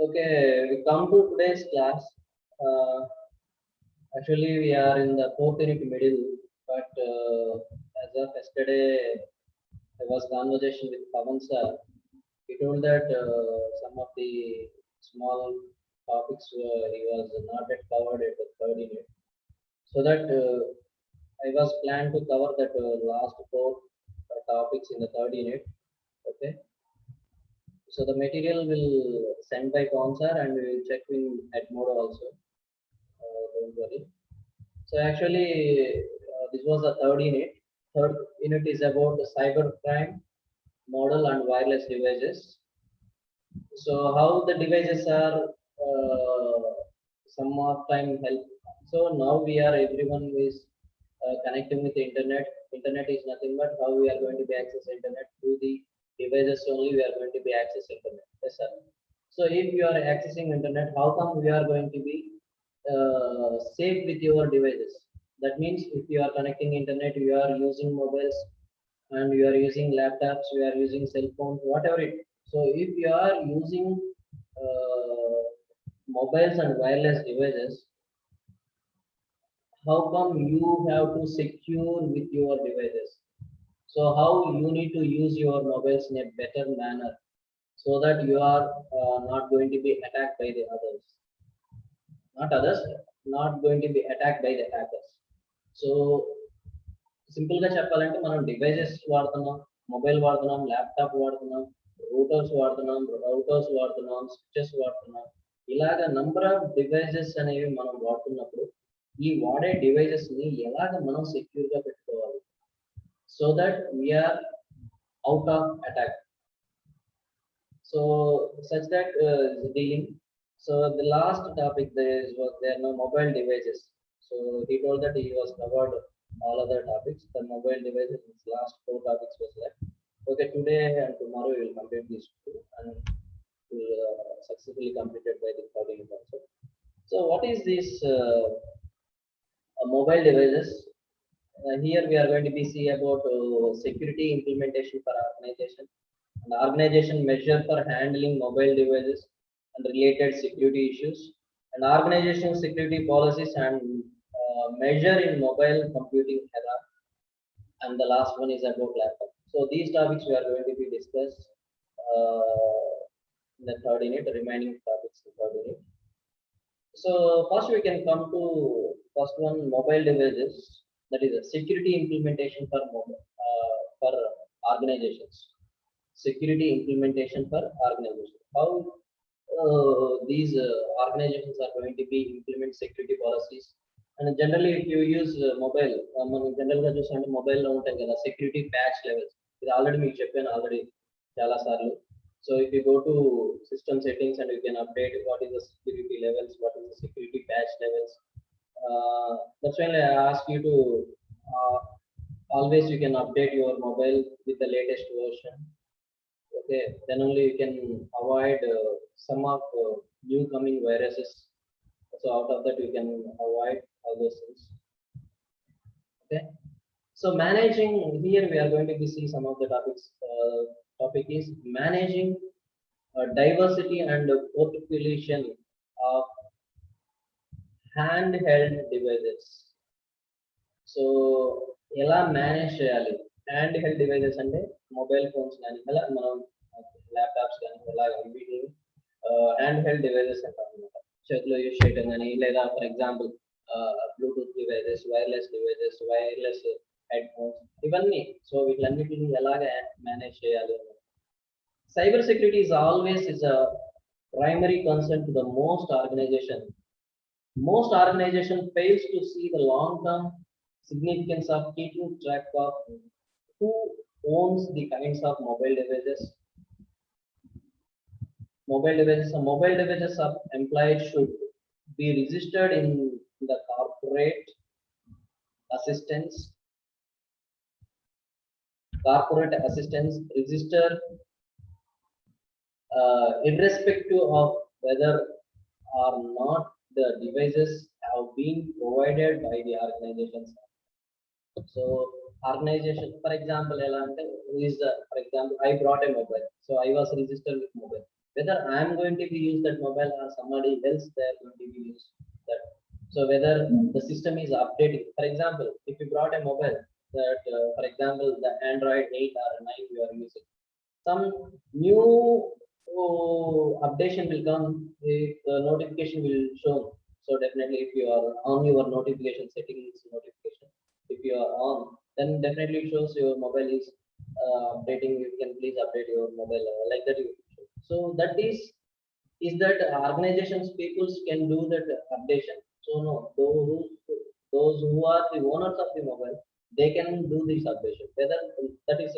Okay, we come to today's class. Uh, Actually, we are in the fourth unit middle, but as of yesterday, there was conversation with Pavan sir. He told that some of the small topics he was not yet covered at the third unit. So that I was planned to cover that last four topics in the third unit. Okay, so the material will send by Pavan sir and we will check in Edmodo also. Don't worry. So actually, this was the third unit. Third unit is about the cybercrime model and wireless devices. So how the devices are some of time help. So now we are everyone is connecting with the internet. Internet is nothing but how we are going to be access internet through the devices only. We are going to be access internet. Yes, sir. So if you are accessing internet, how come we are going to be safe with your devices? That means if you are connecting internet, you are using mobiles and you are using laptops, you are using cell phones, whatever it. So if you are using uh, mobiles and wireless devices, how come you have to secure with your devices? So how you need to use your mobiles in a better manner so that you are not going to be attacked by the others, not others, not going to be attacked by the hackers. So simple గా చెప్పాలంటే మనం devices వాడుతున్నాం, mobile వాడుతున్నాం, laptop వాడుతున్నాం, Reuters వాడుతున్నాం, switches వాడుతున్నాం. ఇలాగ number of devices అనేవి మనం వాడుతున్నప్పుడు ఈ వాడే డివైజెస్ ని ఎలాగ మనం సెక్యూర్ గా పెట్టుకోవాలి so that we're out of attack. So such that dealing. So the last topic there are no mobile devices. So he told that he was covered all other topics. The mobile devices, his last four topics was left. Okay, today and tomorrow we will complete these two and will successfully completed by the third unit also. So what is this mobile devices? Here we are going to be see about security implementation for organization and organization measure for handling mobile devices and related security issues and organization security policies and measure in mobile computing era, and the last one is about laptop. So these topics we are going to be discussed in the third unit, the remaining topics in the third unit. So first we can come to first one, mobile devices. That is a security implementation for for organizations. Security implementation for organization. How these organizations are going to be implement security policies. And generally, if you use mobile, మనం general గా చూస్తుంటే mobile లో ఉంటాయి కదా security patch levels. ఇది already మీకు చెప్పాను already చాలా సార్లు. So if you go to system settings and you can update what is the security levels, what is the security patch levels. That's why I ask you to always you can update your mobile with the latest version. Okay, then only you can avoid some of new coming viruses. So out of that you can avoid all those things. Okay, so managing, here we are going to be see some of the topics. Topic is managing diversity and population of handheld devices. So ఎలా manage చేయాలి hand held devices అంటే mobile phones కానీ అలా మనం laptops కానీ అలా వీటిని hand held devices అంటాం అనమాట. చేతిలో యూజ్ చేయడం కానీ లేదా for example Bluetooth devices, wireless head phones ఇవన్నీ. సో వీటిలన్నిటిని ఎలాగ మేనేజ్ చేయాలి. Cyber security is always a primary concern to the most organization. Most organization fails to see the long-term significance of keeping track of who owns the kinds of mobile devices. Mobile devices of employees should be registered in the corporate assistance register, irrespective of whether or not the devices have been provided by the organizations. So organization, for example, for example, I brought a mobile, so I was registered with mobile. whether I am going to be use that mobile or somebody else they are going to be use that. So whether the system is updating. For example, if you brought a mobile that, for example, the Android 8 or 9 you are using, some new updation will come, if the notification will show. So definitely if you are on your notification settings notification, if you are on, then definitely it shows your mobile is updating. You can please update your mobile, like that so that is that organizations peoples can do that updation. So no, those who are the owners of the mobile, they can do this updation. Whether that is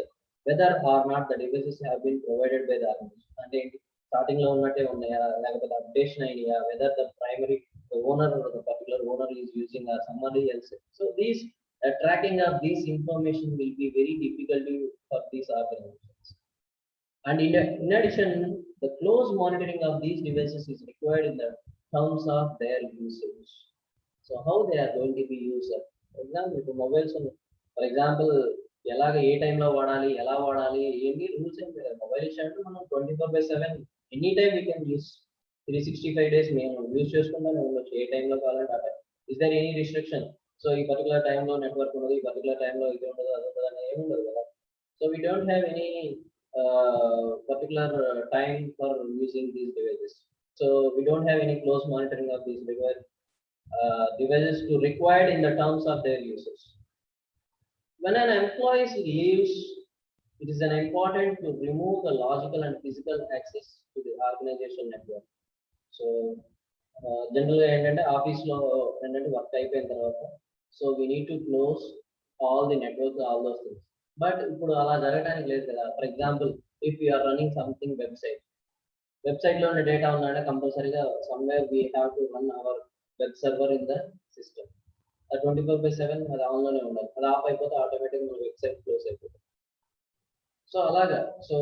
whether or not the devices have been provided by the organization. అంటే starting లో ఉన్నట్టే ఉన్నాయా లేకపోతే updation అయినాయా, whether the primary the owner or the particular owner is using or somebody else. So these tracking of this information will be very difficult for these organizations. And in addition, the close monitoring of these devices is required in the terms of their usage. So how they are going to be used. For example, ఇప్పుడు mobiles for example ఎలాగ ఏ టైంలో వాడాలి, ఎలా వాడాలి, ఏంటి rules ఏం లేదు. Mobile ఇచ్చారంటే మనం 24/7 any time we can use. 365 days మేము యూస్ చేసుకుంటానే ఉండొచ్చు ఏ టైంలో కావాలంటే ఆ time. Is there any restriction? So ఈ పర్టికులర్ టైంలో నెట్వర్క్ ఉండదు, ఈ పర్టికులర్ టైంలో ఇది ఉండదు, అది ఉండదు అని ఏమి ఉండదు కదా. So we don't have any particular time for using these devices. So we don't have any close monitoring of these devices to required in the terms of their usage. When an employee leaves, it is an important to remove the logical and physical access to the organization network. So generally ఏంటంటే ఆఫీస్లో ఏంటంటే work అయిపోయిన తర్వాత so we need to close all the networks, all those things. But ఇప్పుడు అలా జరగడానికి లేదు కదా. For example if you're running something website లో ఉన్న డేటా ఉందంటే కంపల్సరీగా somewhere we have to run our web server in the system. 24/7 అది ఆన్ లోనే ఉండాలి. అది ఆఫ్ అయిపోతే ఆటోమేటిక్ మన వెబ్సైట్ క్లోజ్ అయిపోతుంది. సో అలాగా. So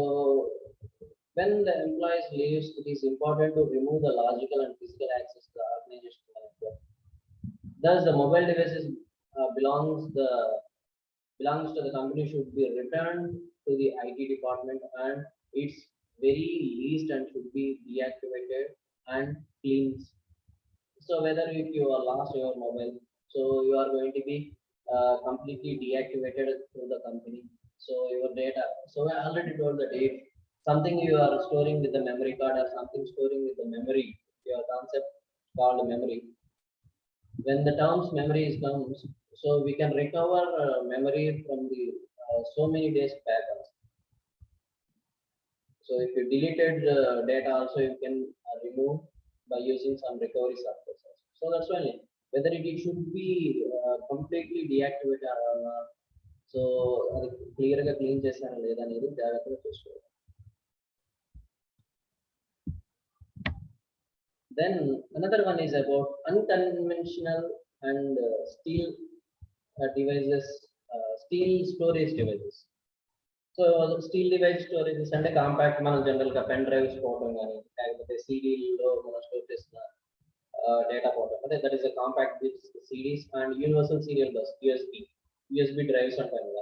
when the employees leaves, it is important to remove the logical and physical access to the organization network. Thus the mobile devices belongs to the company should be returned to the IT department and it's very least and should be deactivated and cleansed. So whether if you are lost your mobile, so you are going to be completely deactivated through the company. So your data. So I already told that if something you are storing with the memory card or something storing with the memory, your concept called memory. When the terms memory is comes, so we can recover memory from the so many days back also. So if you deleted data also you can remove by using some recovery software also. So that's why whether it should be completely deactivated or not. So అది clear గా clean చేశారా లేదా అనేది జాగ్రత్తగా చూసుకోవాలి. Then another one is about unconventional and steel devices, steel storage devices. So steel device storage అంటే compact మనం general గా పెన్ డ్రైవ్స్ పోవడం కానీ లేకపోతే సిడీలో మనం స్టోర్ చేసిన డేటా పోవడం అంటే that is a compact with CDs and universal serial bus USB drives అంటాం కదా.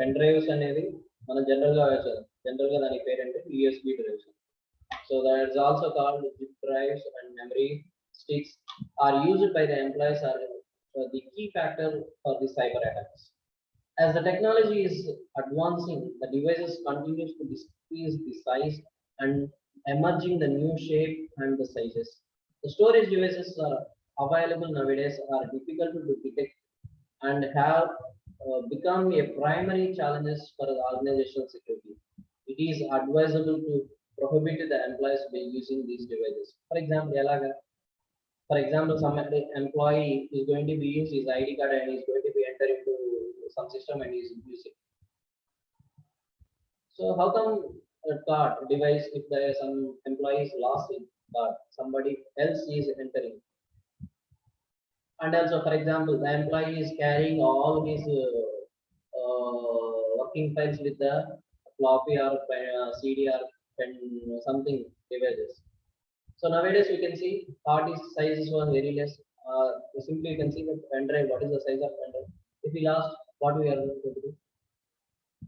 పెన్ డ్రైవ్స్ అనేది మనం జనరల్ గా దాని పేరంటే USB drives. So that is also called zip drives and memory sticks are used by the employees are the key factor for the cyber attacks. As the technology is advancing, the devices continues to decrease the size and emerging the new shape and the sizes. The storage devices are available nowadays are difficult to detect and have become a primary challenges for the organizational security. It is advisable to prohibit the employees by using these devices. For example, some employee is going to be use his ID card and is going to be enter into some system and is using. So how come a card device if there is some employees lost in card, somebody else is entering? And also, for example, the employee is carrying all his working files with the floppy or CD or pen something devices. So nowadays we can see hard disk sizes was very less. Simply you can see the pen drive. What is the size of pen drive? If we lost, what we are going to do?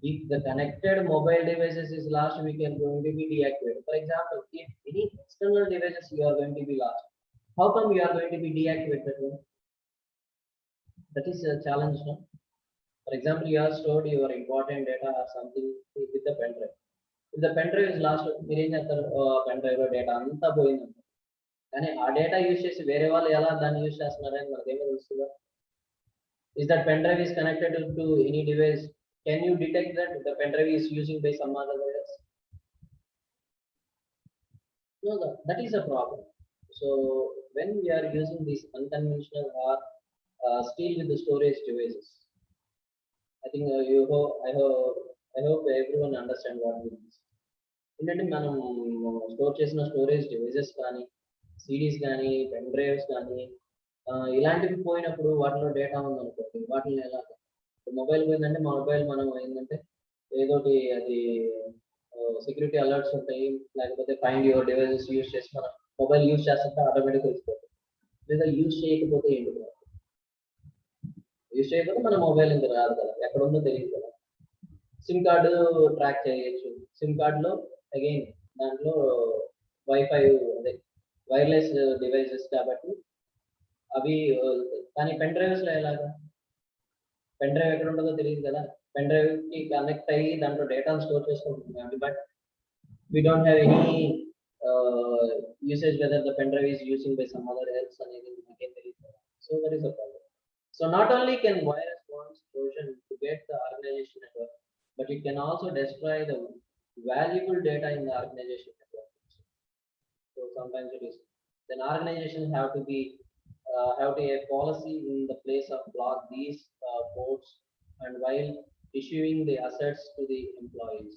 If the connected mobile devices is lost, we can going to be deactivated. For example, if any external devices you are going to be lost, how come you are going to be deactivated? That is a challenge, no? For example, you have stored your important data or something with the pen drive. If the pen drive is lost, మీరు ఏం చేస్తారు? Pen drive లో data అంతా పోయింది. కానీ ఆ data use చేసి వేరే వాళ్ళు ఎలా దాన్ని యూజ్ చేస్తున్నారని మనకేమో తెలుస్తుందా? Is that pen drive is connected to any device? Can you detect that the pen drive is using by some other device? No, that is a problem. So when we are using these unconventional or still with the storage devices, I think I hope everyone understand what it means. ఏంటంటే మనం store చేసిన storage devices కానీ CDs కానీ pen drives కానీ ఇలాంటివి పోయినప్పుడు వాటిలో data ఉందనుకోండి వాటిని ఎలా మొబైల్ పోయిందంటే మా మొబైల్ మనం ఏంటంటే ఏదోటి అది సెక్యూరిటీ అలర్ట్స్ ఉంటాయి లేకపోతే ఫైండ్ యువర్ డివైజెస్ యూజ్ చేసి మనం మొబైల్ యూజ్ చేస్తుంటే ఆటోమేటిక్గా తెలిసిపోతుంది లేదా యూజ్ చేయకపోతే ఏంటి యూజ్ చేయకపోతే మన మొబైల్ ఇంకా రాదు కదా ఎక్కడ ఉందో తెలియదు కదా సిమ్ కార్డు ట్రాక్ చేయొచ్చు సిమ్ కార్డులో అగైన్ దాంట్లో వైఫై అదే వైర్లెస్ డివైజెస్ కాబట్టి అవి కానీ పెన్ డ్రైవ్స్లో ఎలాగా పెన్ డ్రైవ్ ఎక్కడ ఉంటుందో తెలియదు కదా పెన్ డ్రైవ్కి కనెక్ట్ అయ్యి దాంట్లో డేటాను స్టోర్ చేసుకుంటుంది but we don't have any usage whether the pen drive is using by some other else అనేది మనకేం తెలియదు కదా so that is a problem so not only can virus wants Trojan to get the organization network but it can also destroy the valuable data in the organization network. So sometimes it is then organization have to a policy in the place of block these ports and while issuing the assets to the employees.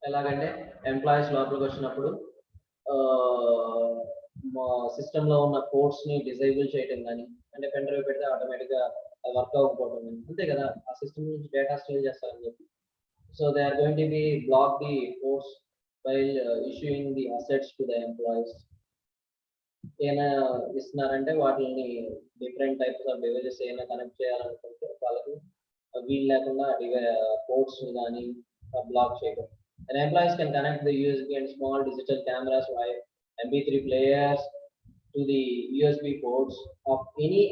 ఎలాగంటే employees లోపలికి వచ్చినప్పుడు సిస్టంలో ఉన్న పోర్ట్స్ని disable చేయడం కానీ అంటే pen drive పెడితే ఆటోమేటిక్గా వర్క్ అవ్వకపోవడం కానీ అంతే కదా ఆ సిస్టమ్ నుంచి డేటా స్టోర్ చేస్తారని చెప్పి so they are going to be block the ports while issuing the assets to the employees ఏమైనా ఇస్తున్నారంటే వాటిని డిఫరెంట్ టైప్స్ ఆఫ్ డివైజెస్ ఏమైనా కనెక్ట్ చేయాలనుకుంటే వాళ్ళకి వీలు లేకుండా పోర్ట్స్ని కానీ బ్లాక్ చేయడం. And employees can connect the USB and small digital cameras via MP3 players to the USB ports of any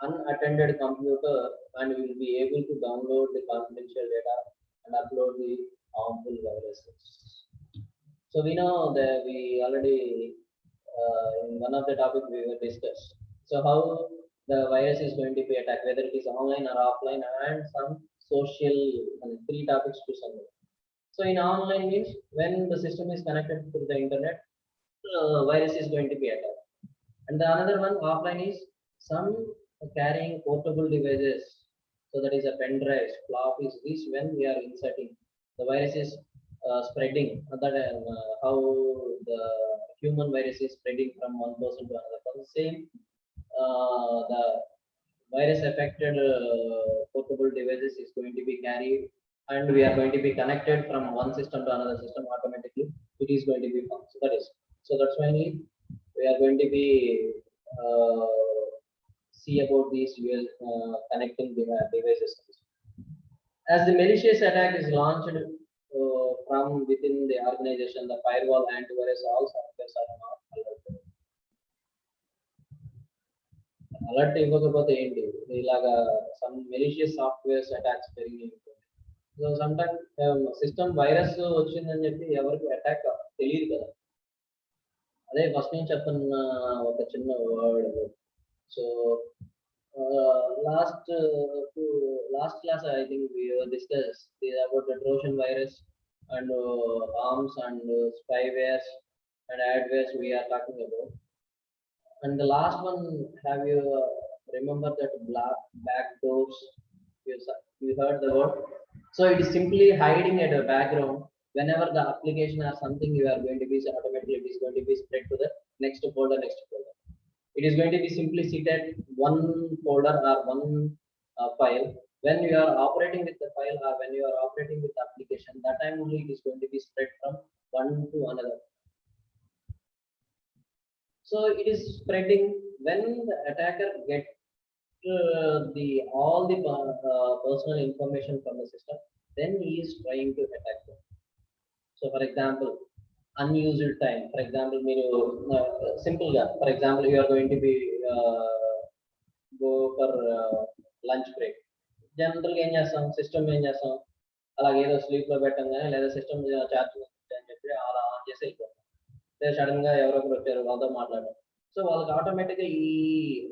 unattended computer and will be able to download the confidential data and upload the harmful viruses. So we know that we already in one of the topics we were discussed. So how the virus is going to be attacked, whether it is online or offline, and some social three topics to summary. So in online means when the system is connected to the internet, virus is going to be attacked. And the another one offline is some carrying portable devices. So that is a pen drive, floppies. This when we are inserting, the virus is spreading. That how the human virus is spreading from one person to another. For the same, the virus affected portable devices is going to be carried and we are going to be connected from one system to another system automatically. It is going to be found. So that's why we are going to be see about these connecting devices. As the malicious attack is launched from within the organization, the firewall, antivirus, all softwares are not alerted. Alert ఇవ్వకపోతే ఏంటి ఇలాగా some malicious softwares attacks పెరిగి so some time system virus వచ్చిందని చెప్పి ఎవరికి attack తెలియదు కదా అదే ఫస్ట్ నుంచి చెప్తున్న ఒక చిన్న word so last class I think we discussed about the Trojan virus and arms and spywares and adwares we are talking about. And the last one, have you remember that back doors? You heard the word. So it is simply hiding at a background. Whenever the application or something you are going to be automatically it is going to be spread to the next folder. It is going to be simply sit at one folder or one file. When you are operating with the file or when you are operating with the application, that time only it is going to be spread from one to another. So it is spreading when the attacker the all the personal information from the system, then he is trying to attack them. So for example, unused time. For example, మీరు simple గా, for example, you are going to be go for lunch break. జనరల్గా ఏం చేస్తాం, system ఏం చేస్తాం, అలాగే ఏదో sleep లో పెట్టంగానే లేదా సిస్టమ్ చార్జ్ అని చెప్పి అలా ఆన్ చేసి వెళ్ళిపోతాం. లేదా సడన్ గా ఎవరొకరు వచ్చారు వాళ్ళతో మాట్లాడడం. సో వాళ్ళకి ఆటోమేటిక్ గా ఈ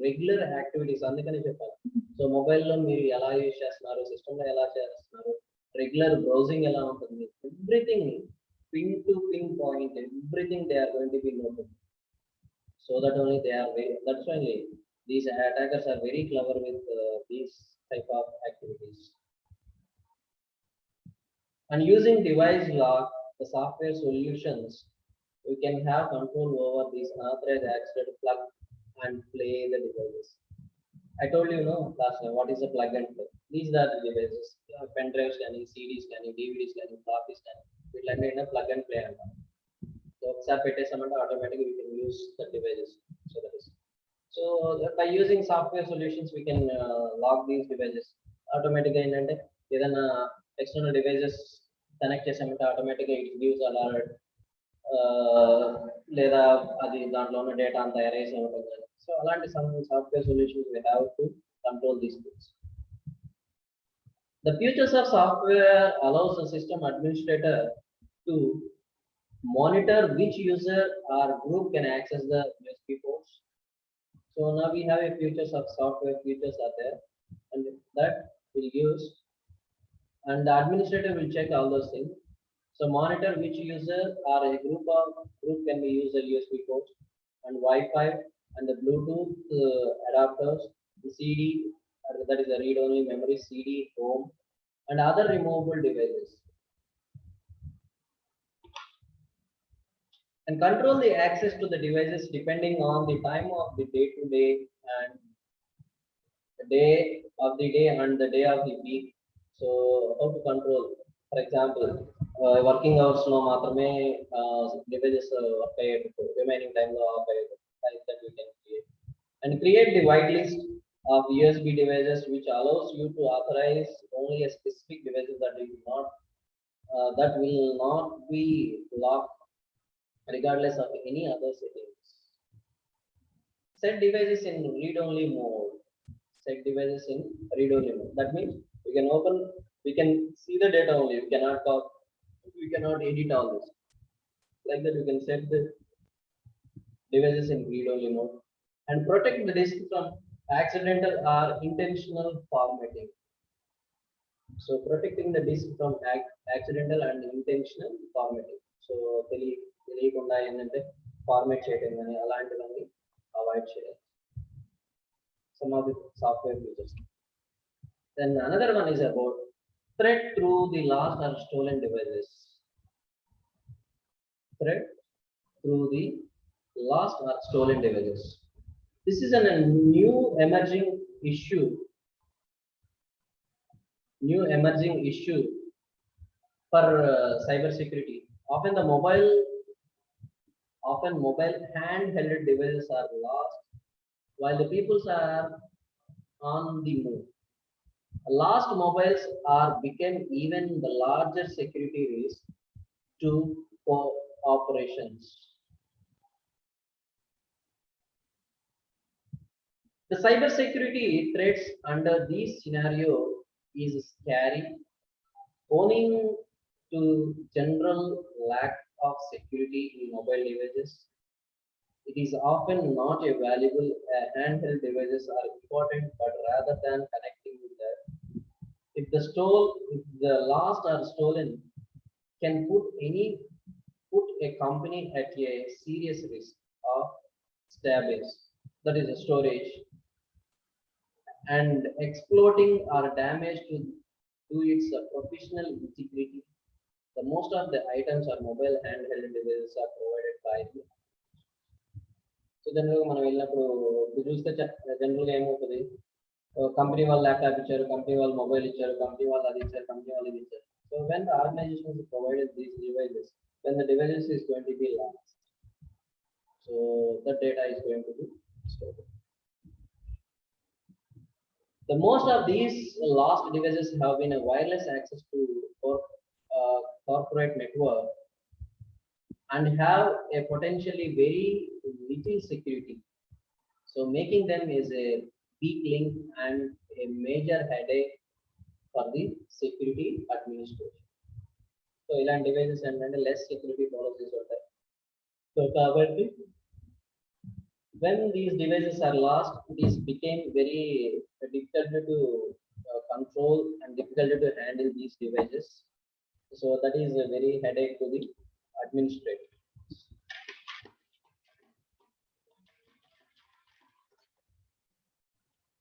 రెగ్యులర్ యాక్టివిటీస్, అందుకని చెప్పాలి. సో మొబైల్లో మీరు ఎలా యూజ్ చేస్తున్నారు, సిస్టమ్ లో ఎలా చేస్తున్నారు, రెగ్యులర్ బ్రౌజింగ్ ఎలా ఉంటుంది, everything pin to pinpoint, everything they are going to be noted. So that only they are very, that's why these attackers are very clever with these type of activities. And using device lock, the software solutions, we can have control over these unauthorized access to plug and play the devices. I told you, last time, what is a plug and play? These are the devices, pen drives, CDs, DVDs, floppies, వీళ్ళన్నీ plug and play అంటాం. So ఒకసారి పెట్టేసామంటే automatically we can use the devices. So by using software solutions, we can lock these devices. Automatically ఏంటంటే ఏదైనా external devices connect చేసామంటే ఆటోమేటిక్గా it gives alert, లేదా అది దాంట్లో ఉన్న డేటా అంతా ఎరేజ్ అవ్వడం. సో అలాంటి some software solutions we have to control these things. The features of software allows the system administrator to monitor which user or group can access the USB ports. So now we have a features of software features are there, and that will use, and the administrator will check all those things. So monitor which user or a group can be used a USB port, and Wi-Fi, and the Bluetooth adapters, the CD, that is a read-only memory, CD, home, and other removable devices. And control the access to the devices depending on the time of the day-to-day and the day of the day and the day of the week. So how to control? For example, working hours lo maatrame devices work ayyadu, remaining time lo off ayyadu, like that we can create. And create the whitelist of USB devices, which allows you to authorize only a specific devices that will not be locked regardless of any other settings. Set devices in read-only mode. Set devices in read-only mode. That means we can see the data only. We cannot talk, we cannot edit all this. Like that, we can set the devices in read-only mode and protect the disk from accidental or intentional formatting. So protecting the disk from accidental and intentional formatting. So తెలియకుండా ఏంటంటే format చేయడం కానీ అలాంటివన్నీ avoid చేయాలి. Some of the software features. Then another one is about threat through the lost or stolen devices. Threat through the lost or stolen devices. This is a new emerging issue for cyber security. Often mobile handheld devices are lost while the peoples are on the move. Lost mobiles are become even the largest security risk to operations. The cyber security threats under this scenario is scary, owing to general lack of security in mobile devices. It is often not a valuable handheld devices are important, but rather than connecting with that, if the lost or stolen, can put a company at a serious risk of stabbing, that is a storage, and exploiting or damage to its professional integrity. The most of the items or mobile handheld devices are provided by the. So జనరల్గా మనం వెళ్ళినప్పుడు చూస్తే జనరల్గా ఏమవుతుంది, company వాళ్ళు laptop ఇచ్చారు, company వాళ్ళు mobile ఇచ్చారు, కంపెనీ వాళ్ళు అది ఇచ్చారు, కంపెనీ వాళ్ళు ఇది ఇచ్చారు. So when the organization is provided these devices, when the devices is going to be lost, so the data is going to be stored. The most of these lost devices have been a wireless access to corporate network and have a potentially very little security. So making them is a weak link and a major headache for the security administration. So ilan devices and less security policies are there. So కాబట్టి when these devices are lost, it is became very difficult to control and difficult to handle these devices. So that is a very headache to the administrator.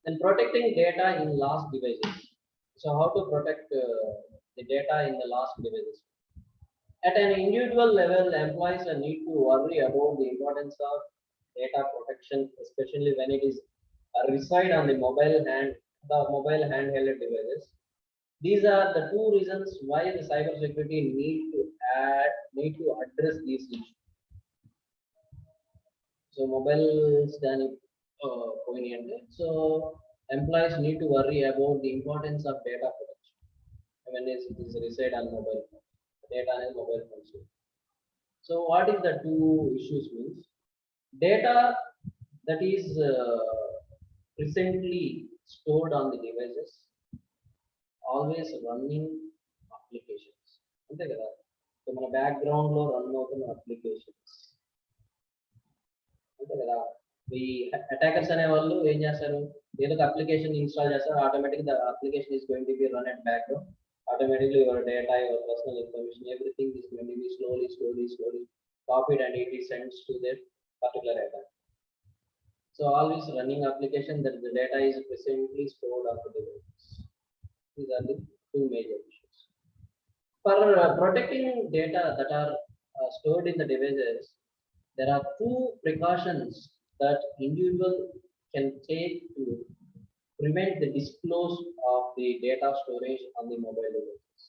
Then protecting data in lost devices. So how to protect the data in the lost devices? At an individual level, employees need to worry about the importance of data protection, especially when it is reside on the mobile handheld devices. These are the two reasons why the cybersecurity need to address these issues. So mobiles then convenient. So employees need to worry about the importance of data protection when it is reside on mobile phone, data and mobile phones. So what is the two issues means? Data that is presently stored on the devices, always running applications. అంతే కదా so మన background లో run అవుతున్న applications అంతే కదా ఈ attackers అనే వాళ్ళు ఏం చేస్తారు ఏదో ఒక అప్లికేషన్ ఇన్స్టాల్ చేస్తారు automatic the application is going to B run at background automatically your data, your personal information, everything is going to be slowly copied and it is sent to that particular data. So always running application that the data is presently stored on the device. These are the two major issues. For protecting data that are stored in the devices, there are two precautions that individual can take to prevent the disclose of the data storage on the mobile devices.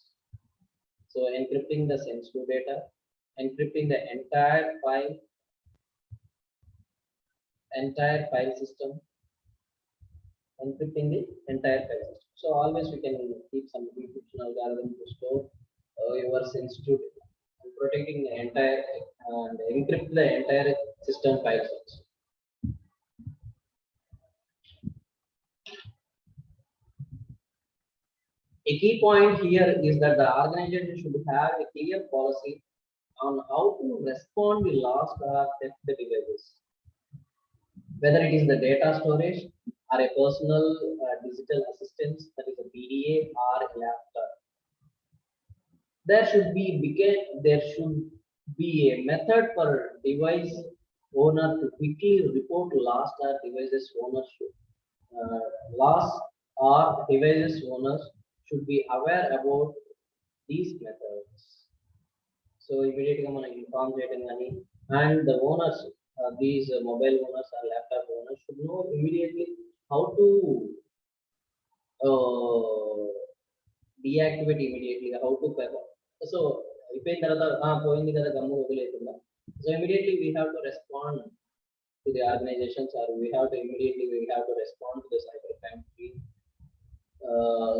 So encrypting the sensitive data, encrypting the entire file system, encrypting the entire file system. So always we can keep some encryption algorithm to store your sensitive data and protecting the entire and encrypt the entire system files also. A key point here is that the organization should have a clear policy on how to respond to lost or theft devices, whether it is the data storage or a personal digital assistance, that is a PDA or a laptop. There should be a method for device owner to quickly report lost or devices ownership. Loss or devices owners should be aware about these methods. So immediately మనం inform చేయడం కానీ and the owners these mobile owners or laptop owners should know immediately how to deactivate immediately, how to cover. So అయిపోయిన తర్వాత పోయింది కదా గమ్ము వదిలేకుండా so immediately we have to respond to the organizations or we have to respond to the cybercrime team.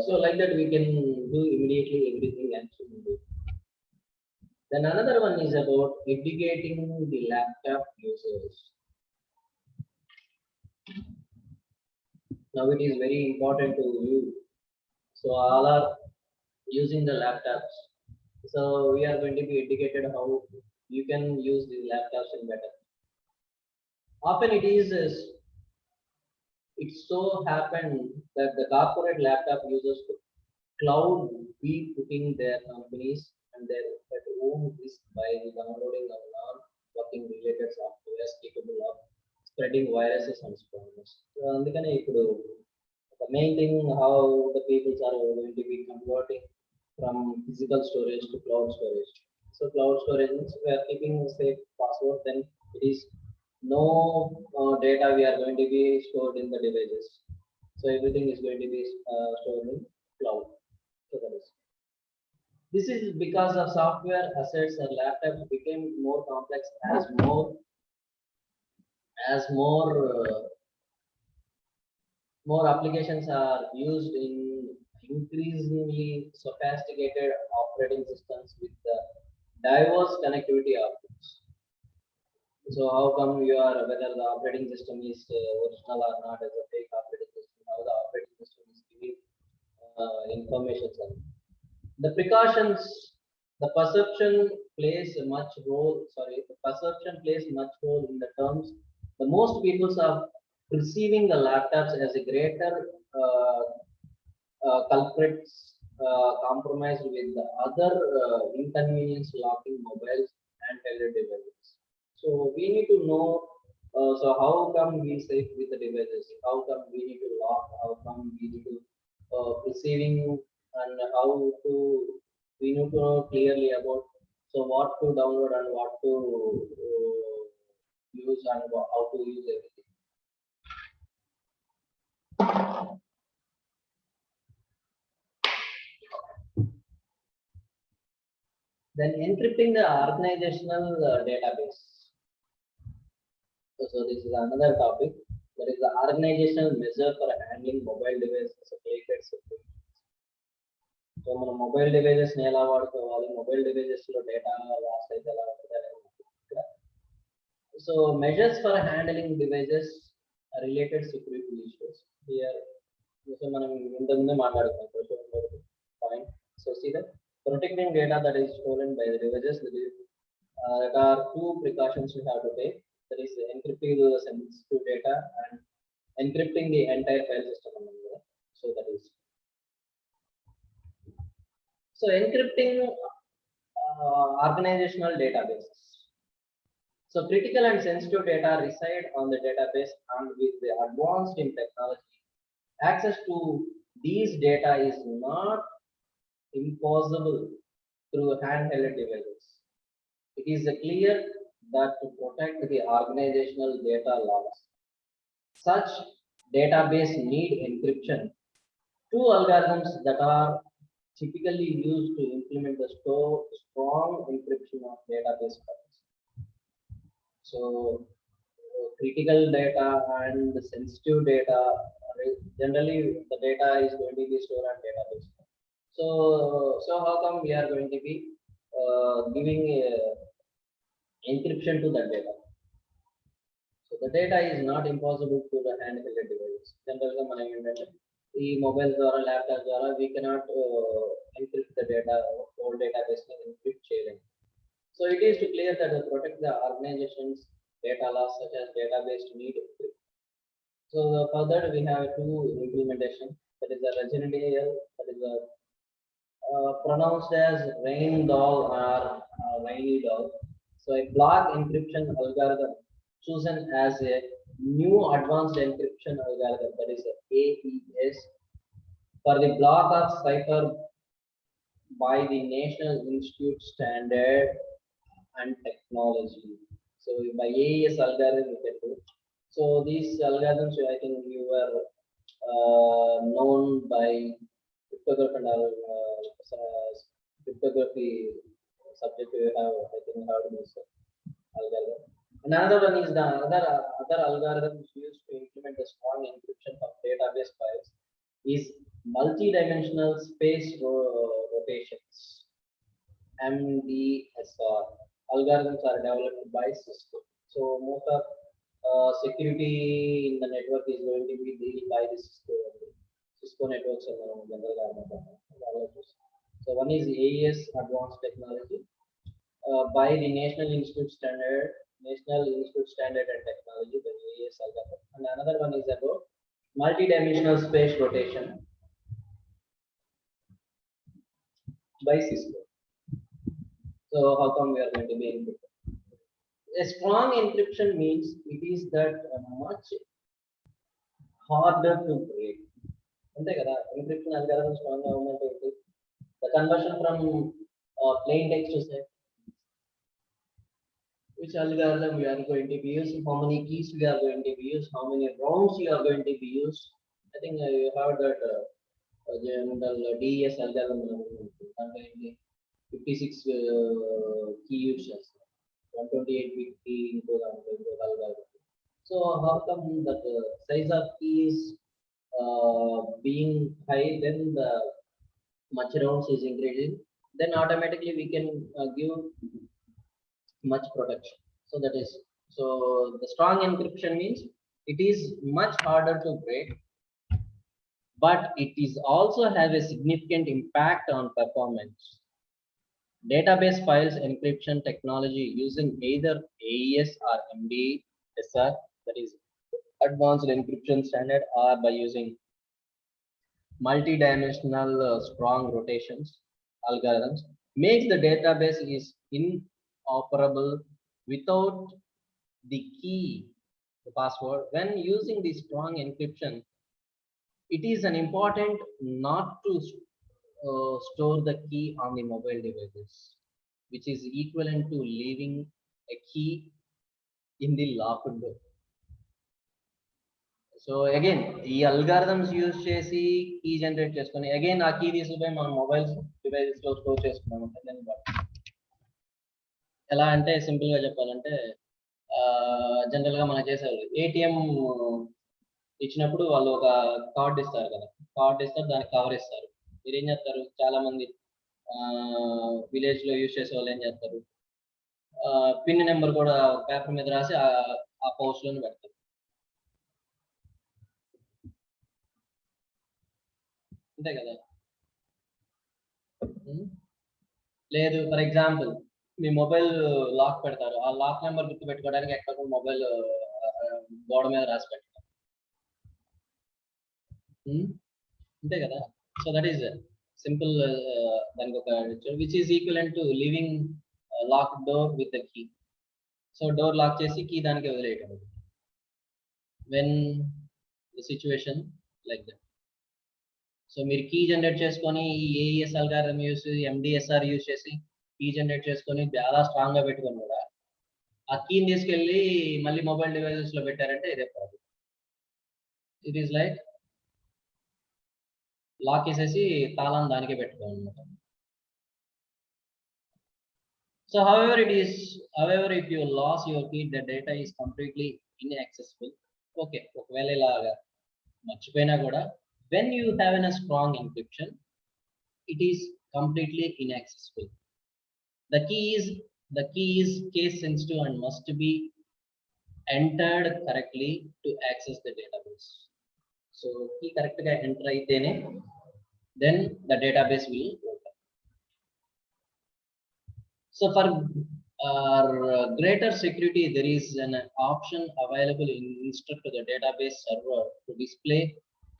So like that we can do immediately everything and should do. Then another one is about educating the laptop users. Now it is very important to you. So all are using the laptops. So we are going to be educated how you can use these laptops in better. Often it so happened that the corporate laptop users cloud be putting their companies and their at own risk by downloading of non-working related software capable of spreading viruses and spammers. So అందుకనే ఇప్పుడు the main thing how the people are going to be converting from physical storage to cloud storage. So cloud storage means we are keeping safe password, then it is no data we are going to be stored in the devices. So everything is going to be stored in cloud. So that is. This is because of software assets and laptops became more complex as more more applications are used in increasingly sophisticated operating systems with the diverse connectivity options. So how come you are whether the operating system is original or not as a fake operating system? How the operating system is giving information. The precautions, the perception plays a much role. Sorry, the perception plays much role in the terms. The most people are perceiving the laptops as a greater culprits compromised with the other inconvenience locking mobiles and tablet devices. So we need to know. So how come we safe with the devices? How come we need to lock? How come we need to perceiving and how to we need to know clearly about so what to download and what to use and how to use everything. Then encrypting the organizational database. So this is another topic. That is the organizational measure for handling mobile devices related security. So మన mobile devices ఎలా వాడుకోవాలి, mobile devices లో data loss అయితే ఎలా ఉంటుంది. So measures for handling devices related security issues here. So మనం ఇంతకుముందే మాట్లాడుకున్నాం point. So see that protecting data that is stolen by the devices, there are two precautions we have to take. That is encrypting the sensitive data and encrypting the entire file system. So that is so encrypting organizational databases. So critical and sensitive data reside on the database, and with the advanced in technology, access to these data is not impossible through handheld devices. It is clear that to protect the organizational data logs, such database need encryption. Two algorithms that are typically used to implement the strong encryption of database files. So critical data and sensitive data, generally the data is going to be stored on database. So how come we are going to be giving encryption to that data? So the data is not impossible to the handheld devices. Generally, మనం ఏంటంటే ఈ mobile ద్వారా laptop ద్వారా we cannot encrypt the data, whole database ని encrypt చేయలేము. So it is to clear that to protect the organization's data loss such as database need encrypt. So further we have two implementation, that is the residential, that is the pronounced as rain doll or rainy doll. So a block encryption algorithm chosen as a new advanced encryption algorithm, that is AES, for the block of cipher by the National Institute Standard and Technology. So by AES algorithm you can do. So these algorithms I think you were known by cryptography and cryptography subject we have, I think, heard this algorithm. Another one is the other algorithms used to implement the strong encryption of database files is multi-dimensional space rotations. MDSR algorithms are developed by Cisco. So most of security in the network is going to be dealt by the Cisco networks. So one is AES advanced technology by the National Institute Standard and Technology, the AES algorithm. And another one is about multi-dimensional space rotation by Cisco. So how come we are going to be encrypted? A strong encryption means it is that much harder to break. Encryption algorithm strong the conversion from plain text to say which algorithm we are going to be used, how many keys we are going to be used, how many rounds you are going to be used. I think you heard that general DES algorithm 56 key uses, 128-bit key into the algorithm. So how come that size of keys being high, then the much rounds is increasing, then automatically we can give much protection. So that is, so the strong encryption means it is much harder to break, but it is also have a significant impact on performance. Database files encryption technology using either AES or MDSR, that is advanced encryption standard, or by using multi-dimensional strong rotations algorithms, makes the database is inoperable without the key, the password. When using the strong encryption, it is an important not to store the key on the mobile devices, which is equivalent to leaving a key in the locked door. So again ఈ algorithms use చేసి key generate చేసుకొని again ఆ key తీసుకుపోయి మన mobile devices లో store చేసుకున్నాము. ఎలా అంటే సింపుల్ గా చెప్పాలంటే జనరల్ గా మనం చేసేవాళ్ళు ఏటీఎం ఇచ్చినప్పుడు వాళ్ళు ఒక కార్డ్ ఇస్తారు కదా, కార్డ్ ఇస్తారు, దానికి కవర్ ఇస్తారు. మీరు ఏం చేస్తారు, చాలా మంది విలేజ్ లో యూజ్ చేసే వాళ్ళు ఏం చేస్తారు, పిన్ నెంబర్ కూడా పేపర్ మీద రాసి ఆ పౌచ్ లోనే పెడతారు. అంతే కదా. లేదు, ఫర్ ఎగ్జాంపుల్ మీ మొబైల్ లాక్ పెడతారు, ఆ లాక్ నెంబర్ గుర్తు పెట్టుకోవడానికి ఎక్కడ మొబైల్ గోడ మీద రాసి పెడతారు. అంతే కదా. సో దట్ ఈస్ సింపుల్, దానికి ఒక which is equivalent to living lock door with the key. So door lock చేసి కీ దానికి వదిలేయటం. When the situation like that. So మీరు కీ జనరేట్ చేసుకొని ఈ ఏఈఎస్ అల్గారిథం యూస్ ఎండిఎస్ఆర్ యూస్ చేసి కీ జనరేట్ చేసుకొని చాలా స్ట్రాంగ్ గా పెట్టుకొని కూడా ఆ కీని తీసుకెళ్ళి మళ్ళీ మొబైల్ డివైసెస్ లో పెట్టారంటే ఇదే problem. It is like lock వేసేసి తాళం దానికే పెట్టుకోవాలి అనమాట. So however if you lost your key, the data is completely inaccessible. Okay, ఒకవేళ ఇలాగా మర్చిపోయినా కూడా when you have a strong encryption, it is completely inaccessible. The key is case sensitive and must be entered correctly to access the database. So key correct ga enter aitene then the database will open. So for greater security, there is an option available in instruct to the database server to display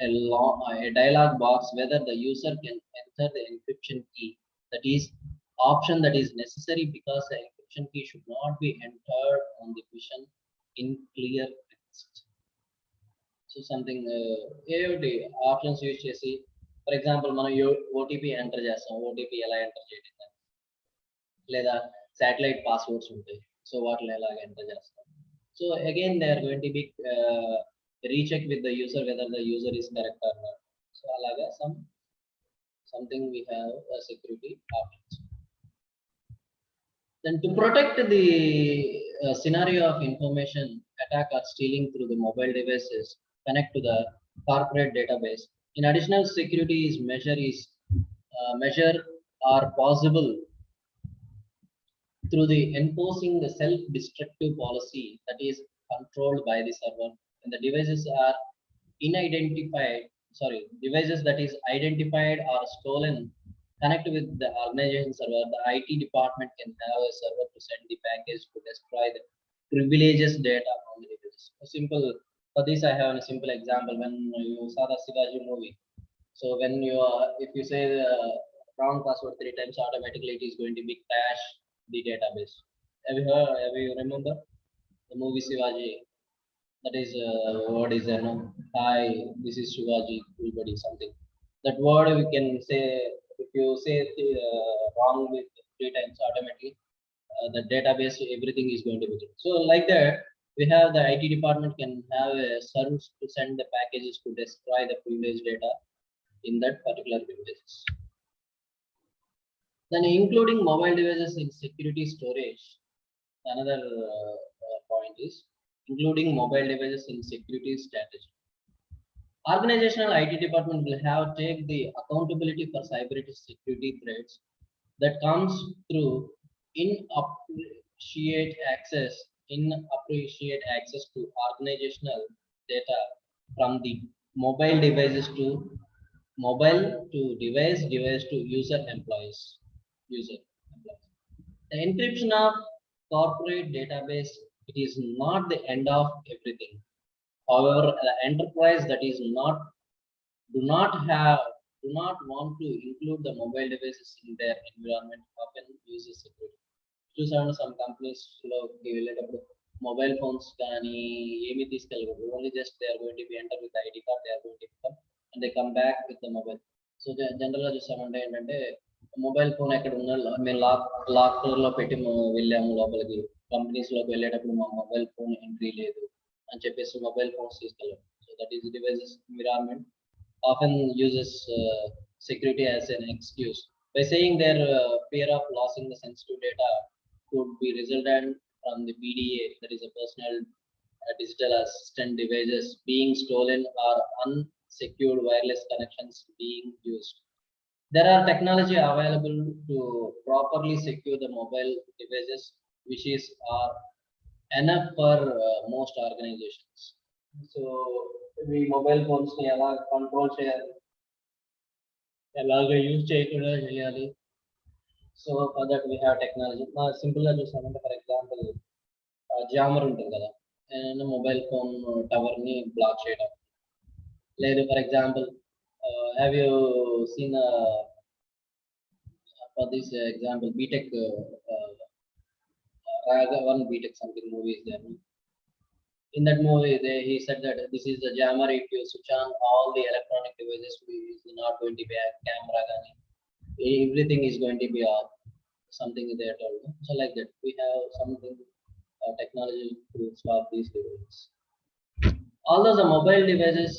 a dialog box whether the user can enter the encryption key. That is option that is necessary because the encryption key should not be entered on the machine in clear text. So something AOD options use chesi, for example మనం OTP enter చేస్తాం, OTP ఎలా enter చేయడం లేదా satellite passwords ఉంటాయి, so వాటిని ఎలా enter చేస్తాం. So again they are going to be recheck with the user whether the user is correct or not. So alaga something we have a security options. Then to protect the scenario of information attack or stealing through the mobile devices connect to the corporate database, in additional security is measure are possible through the enforcing the self-destructive policy that is controlled by the server. And the devices are devices that is identified or stolen connect with the organization server, the IT department can have a server to send the package to destroy the privileges data on the devices. Simple. For this, I have a simple example. When you saw the Shivaji movie, so when if you say the wrong password 3 times, automatically it is going to be crash the database. Have you remember the movie Shivaji? That is what is there? No, hi, this is Shivaji, everybody, something. That word we can say, if you say wrong with 3 times, automatically the database, everything is going to be good. So like that, we have the IT department can have a service to send the packages to destroy the privileged data in that particular devices. Then including mobile devices in security storage, another point is including mobile devices in security strategy. Organizational IT department will have take the accountability for cyber security threats that comes through inappreciate access inappreciate access to organizational data from the mobile devices to mobile to device to user employees. The encryption of corporate database, it is not the end of everything. However, the enterprise that is not do not have do not want to include the mobile devices in their environment often uses security. చూసాను some companies లోకి వెళ్ళేటప్పుడు mobile phones కానీ ఏమీ తీసుకెళ్ళకూడదు. Only just they are going to be enter with ID card, they are going to come and they come back with the mobile. So జనరల్‌గా చూసామంటే ఏంటంటే mobile phone ఎక్కడ ఉన్నా మేము లాకర్‌లో పెట్టి వెళ్ళాము లోపలికి. కంపెనీస్‌లోకి వెళ్ళేటప్పుడు మా మొబైల్ ఫోన్ ఎంట్రీ లేదు అని చెప్పేసి మొబైల్ ఫోన్స్ తీసుకెళ్ళాం. So that is devices environment often uses security as an excuse by saying their fear of losing the sensitive data could be resultant from the PDA, that is a personal digital assistant devices being stolen or unsecured wireless connections being used. There are technology available to properly secure the mobile devices, which is are enough for most organizations. So ఇవి mobile phones ని ఎలా control చేయాలి, ఎలాగ use చేయకుండా చేయాలి. So for that we have technology. Simple గా చూసామంటే for example jammer ఉంటుంది కదా, మొబైల్ ఫోన్ టవర్ ని బ్లాక్ చేయడం. లేదు for example have you seen for this example BTech Raghavan BTech something movie is there. In that movie, he said that this is the jammer. If you switch on all the electronic devices, is not going to be a camera. Everything is going to be off. Something there told. So like that, we have something technology to stop these devices. Although the mobile devices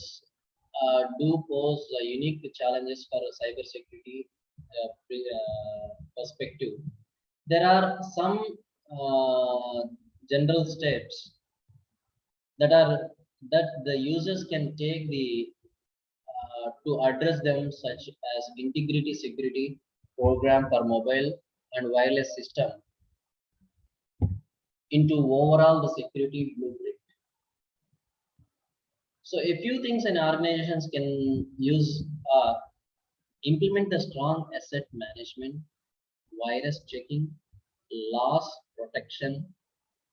do pose unique challenges for cyber security perspective, there are some general steps that the users can take to address them, such as integrity security program for mobile and wireless system into overall the security blueprint. So a few things in organizations can use implement the strong asset management, virus checking, loss protection,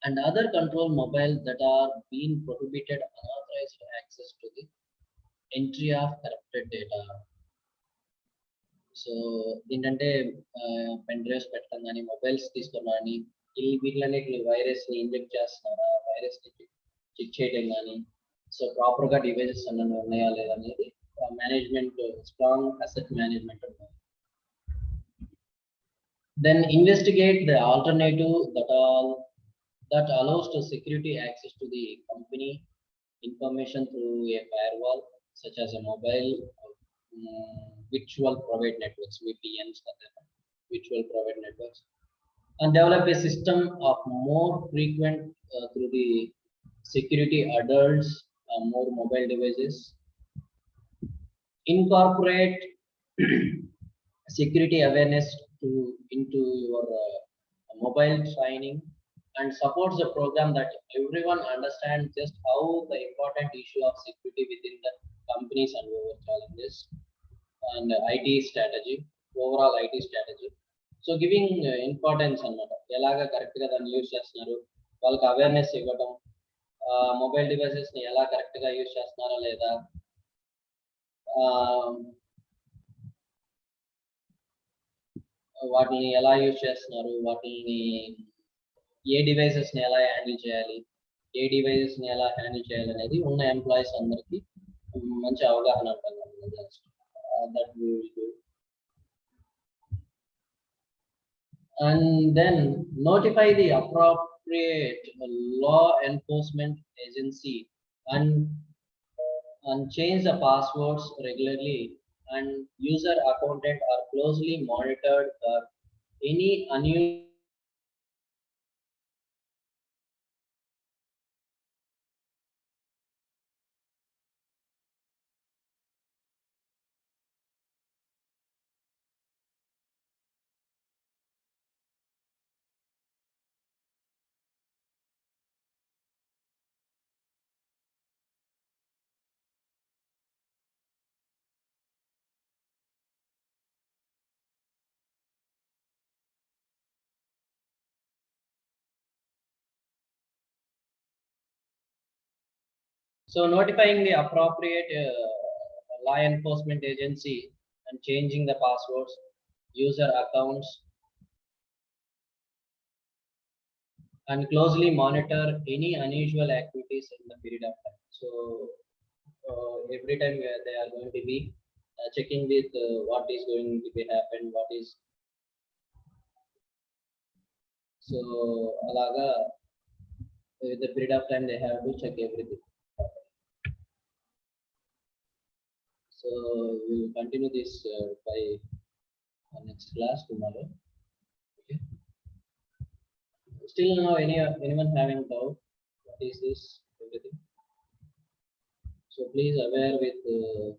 and other control mobile that are being prohibited unauthorized access to the entry of corrupted data. So ఏంటంటే pen drives పెట్టడం కానీ mobiles తీసుకోవడం కానీ వీటిలన్నిటి virus ని inject చేస్తున్నారా, virus ని check చేయడం కానీ, సో ప్రాపర్ గా డివైజెస్ అన్నీ ఉన్నాయా లేదా అనేది మేనేజ్మెంట్, స్ట్రాంగ్ అసెట్ మేనేజ్మెంట్ ఉంటుంది. Then investigate the alternative that allows to security access to the company information through a firewall, such as a mobile virtual private networks, VPNs, virtual private networks, and develop a system of more frequent through the security adults, more mobile devices. Incorporate security awareness into your mobile training, and supports the program that everyone understands just how the important issue of security within the companies and over challenges and overall IT strategy. So giving importance అన్నమాట, ఎలాగా correct గా దాన్ని use చేస్తున్నారు, వాళ్ళకి awareness ఇవ్వడం, mobile devices ని ఎలా correct గా యూజ్ చేస్తున్నారా లేదా, వాటిని ఎలా యూజ్ చేస్తున్నారు, వాటిని ఏ డివైసెస్ ని ఎలా హ్యాండిల్ చేయాలి, ఏ డివైసెస్ ని ఎలా హ్యాండిల్ చేయాలి అనేది ఉన్న ఎంప్లాయీస్ అందరికి మంచి అవగాహన ఉంటుంది. That we will do. And then notify the appropriate law enforcement agency and change the passwords regularly, and user accountant are closely monitored for any unusual So notifying the appropriate law enforcement agency and changing the passwords, user accounts, and closely monitor any unusual activities in the period of time. So every time they are going to be checking with what is going to be happen, what is so alaga with the period of time they have to check everything. So we will continue this by next class tomorrow. Okay. Still now, anyone having doubt? What is this? Everything. So please aware with.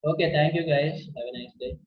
Okay, thank you guys. Have a nice day.